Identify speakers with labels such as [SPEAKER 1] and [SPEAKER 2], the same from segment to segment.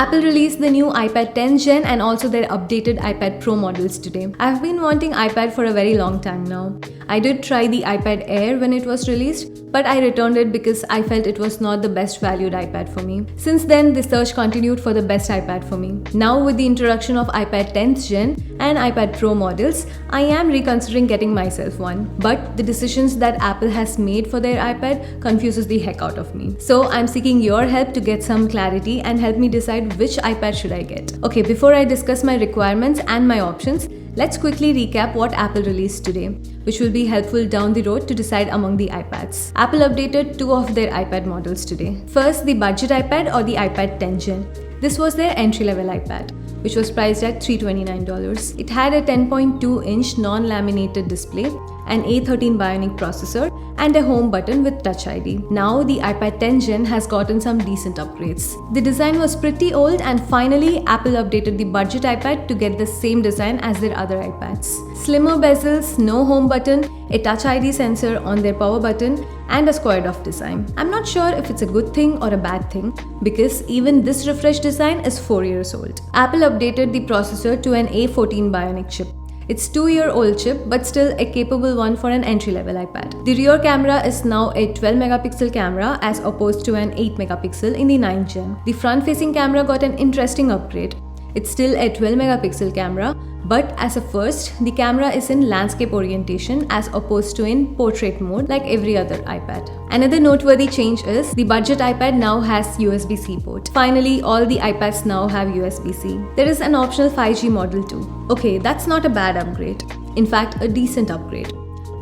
[SPEAKER 1] Apple released the new iPad 10 Gen and also their updated iPad Pro models today. I've been wanting iPad for a very long time now. I did try the iPad Air when it was released, but I returned it because I felt it was not the best valued iPad for me. Since then, the search continued for the best iPad for me. Now with the introduction of iPad 10th Gen and iPad Pro models, I am reconsidering getting myself one. But the decisions that Apple has made for their iPad confuses the heck out of me. So I'm seeking your help to get some clarity and help me decide which iPad should I get. Okay, before I discuss my requirements and my options, let's quickly recap what Apple released today, which will be helpful down the road to decide among the iPads. Apple updated 2 of their iPad models today. First, the budget iPad or the iPad 10 Gen. This was their entry-level iPad, which was priced at $329. It had a 10.2-inch non-laminated display, an A13 Bionic processor, and a home button with Touch ID. Now the iPad 10 Gen has gotten some decent upgrades. The design was pretty old, and finally Apple updated the budget iPad to get the same design as their other iPads. Slimmer bezels, no home button, a Touch ID sensor on their power button, and a squared off design. I'm not sure if it's a good thing or a bad thing because even this refreshed design is 4 years old. Apple updated the processor to an A14 Bionic chip. It's 2-year-old chip but still a capable one for an entry-level iPad. The rear camera is now a 12-megapixel camera as opposed to an 8-megapixel in the 9th Gen. The front-facing camera got an interesting upgrade. It's still a 12-megapixel camera, but as a first, the camera is in landscape orientation as opposed to in portrait mode like every other iPad. Another noteworthy change is the budget iPad now has USB-C port. Finally, all the iPads now have USB-C. There is an optional 5G model too. Okay, that's not a bad upgrade. In fact, a decent upgrade.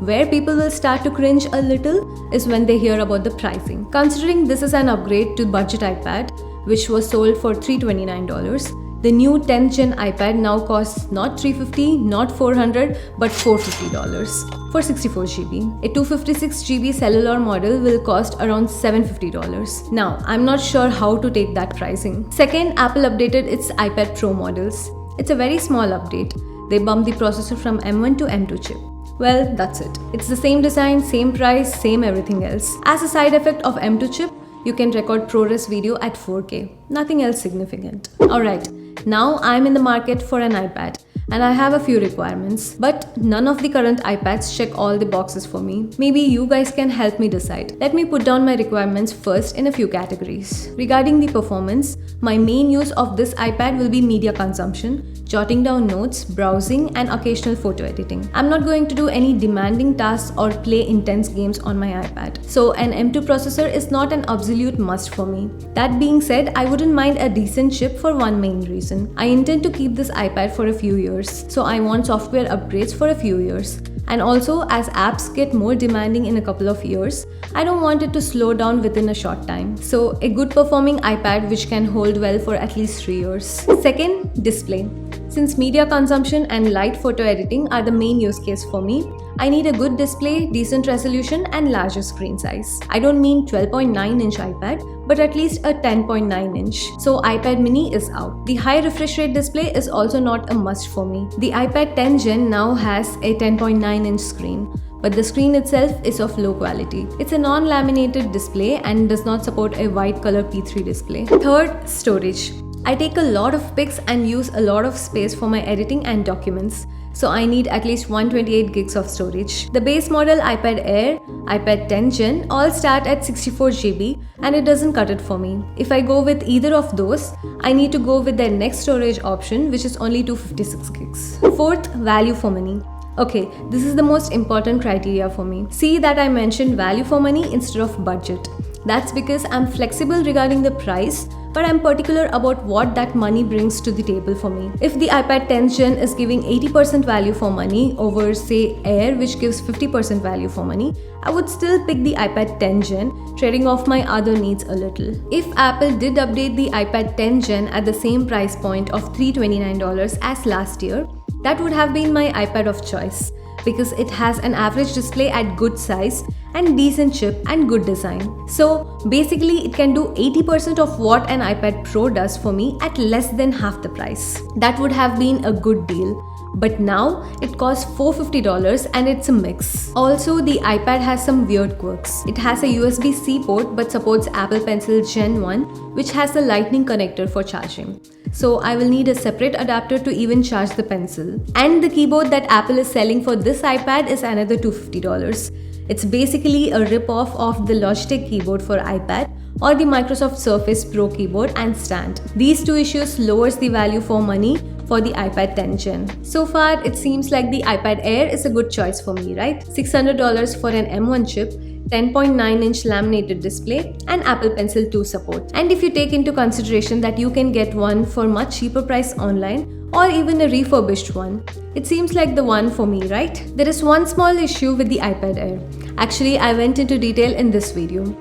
[SPEAKER 1] Where people will start to cringe a little is when they hear about the pricing. Considering this is an upgrade to budget iPad, which was sold for $329, the new 10th Gen iPad now costs not $350, not $400, but $450 for 64GB. A 256GB cellular model will cost around $750. Now, I'm not sure how to take that pricing. Second, Apple updated its iPad Pro models. It's a very small update. They bumped the processor from M1 to M2 chip. Well, that's it. It's the same design, same price, same everything else. As a side effect of M2 chip, you can record ProRes video at 4K. Nothing else significant. Alright. Now I'm in the market for an iPad and I have a few requirements, but none of the current iPads check all the boxes for me. Maybe you guys can help me decide. Let me put down my requirements first in a few categories. Regarding the performance, my main use of this iPad will be media consumption, jotting down notes, browsing, and occasional photo editing. I'm not going to do any demanding tasks or play intense games on my iPad. So an M2 processor is not an absolute must for me. That being said, I wouldn't mind a decent chip for one main reason. I intend to keep this iPad for a few years, so I want software upgrades for a few years. And also, as apps get more demanding in a couple of years, I don't want it to slow down within a short time. So a good performing iPad which can hold well for at least 3 years. Second, display. Since media consumption and light photo editing are the main use case for me, I need a good display, decent resolution, and larger screen size. I don't mean 12.9-inch iPad, but at least a 10.9-inch. So iPad mini is out. The high refresh rate display is also not a must for me. The iPad 10 Gen now has a 10.9-inch screen, but the screen itself is of low quality. It's a non-laminated display and does not support a white color P3 display. Third, storage. I take a lot of pics and use a lot of space for my editing and documents, so I need at least 128 gigs of storage. The base model iPad Air, iPad 10 Gen all start at 64GB and it doesn't cut it for me. If I go with either of those, I need to go with their next storage option, which is only 256 gigs. Fourth, value for money. Okay, this is the most important criteria for me. See that I mentioned value for money instead of budget. That's because I'm flexible regarding the price, but I'm particular about what that money brings to the table for me. If the iPad 10 Gen is giving 80% value for money over say Air which gives 50% value for money, I would still pick the iPad 10 Gen, trading off my other needs a little. If Apple did update the iPad 10 Gen at the same price point of $329 as last year, that would have been my iPad of choice because it has an average display at good size and decent chip and good design. So basically it can do 80% of what an iPad Pro does for me at less than half the price. That would have been a good deal. but now it costs $450 and it's a mix. Also, the iPad has some weird quirks. It has a USB-C port but supports Apple Pencil Gen 1, which has a lightning connector for charging. So I will need a separate adapter to even charge the pencil. And the keyboard that Apple is selling for this iPad is another $250. It's basically a rip-off of the Logitech keyboard for iPad or the Microsoft Surface Pro keyboard and stand. These two issues lowers the value for money for the iPad 10 Gen. So far, it seems like the iPad Air is a good choice for me, right? $600 for an M1 chip, 10.9-inch laminated display, and Apple Pencil 2 support. And if you take into consideration that you can get one for much cheaper price online or even a refurbished one, it seems like the one for me, right? There is one small issue with the iPad Air. Actually, I went into detail in this video.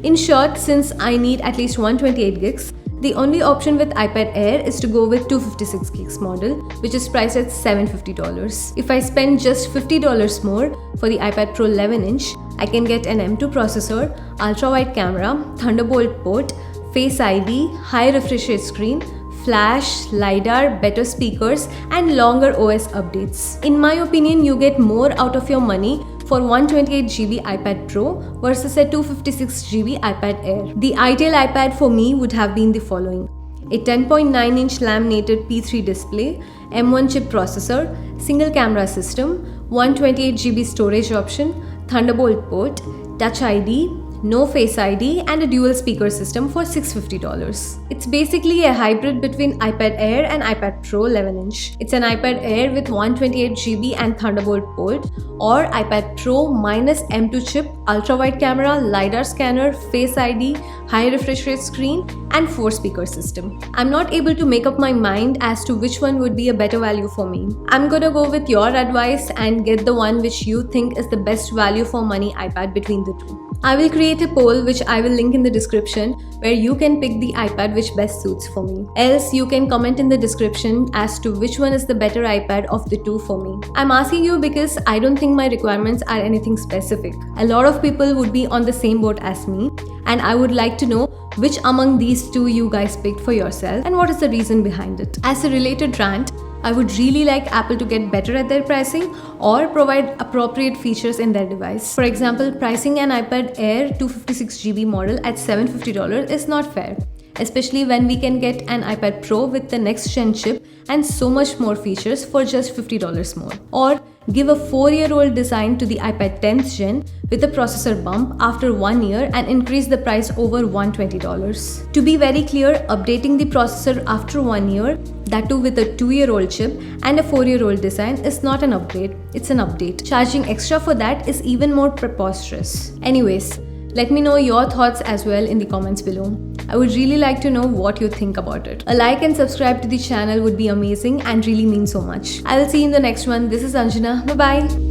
[SPEAKER 1] In short, since I need at least 128 gigs, the only option with iPad Air is to go with 256 gigs model, which is priced at $750. If I spend just $50 more for the iPad Pro 11-inch, I can get an M2 processor, ultra-wide camera, Thunderbolt port, Face ID, high refresh rate screen, flash, LiDAR, better speakers, and longer OS updates. In my opinion, you get more out of your money for 128GB iPad Pro versus a 256GB iPad Air. The ideal iPad for me would have been the following: a 10.9-inch laminated P3 display, M1 chip processor, single camera system, 128GB storage option, Thunderbolt port, Touch ID, no Face ID, and a dual speaker system for $650. It's basically a hybrid between iPad Air and iPad Pro 11-inch. It's an iPad Air with 128GB and Thunderbolt port, or iPad Pro minus M2 chip, ultra-wide camera, LiDAR scanner, Face ID, high refresh rate screen, and 4-speaker system. I'm not able to make up my mind as to which one would be a better value for me. I'm gonna go with your advice and get the one which you think is the best value for money iPad between the two. I will create a poll which I will link in the description where you can pick the iPad which best suits for me. Else you can comment in the description as to which one is the better iPad of the two for me. I'm asking you because I don't think my requirements are anything specific. A lot of people would be on the same boat as me, and I would like to know which among these two you guys picked for yourself and what is the reason behind it. As a related rant, I would really like Apple to get better at their pricing or provide appropriate features in their device. For example, pricing an iPad Air 256GB model at $750 is not fair, especially when we can get an iPad Pro with the next gen chip and so much more features for just $50 more. Or give a 4-year-old design to the iPad 10th gen with a processor bump after 1 year and increase the price over $120. To be very clear, updating the processor after 1 year, that too with a 2-year-old chip and a 4-year-old design, is not an upgrade, it's an update. Charging extra for that is even more preposterous. Anyways, let me know your thoughts as well in the comments below. I would really like to know what you think about it. A like and subscribe to the channel would be amazing and really mean so much. I will see you in the next one. This is Anjana. Bye bye.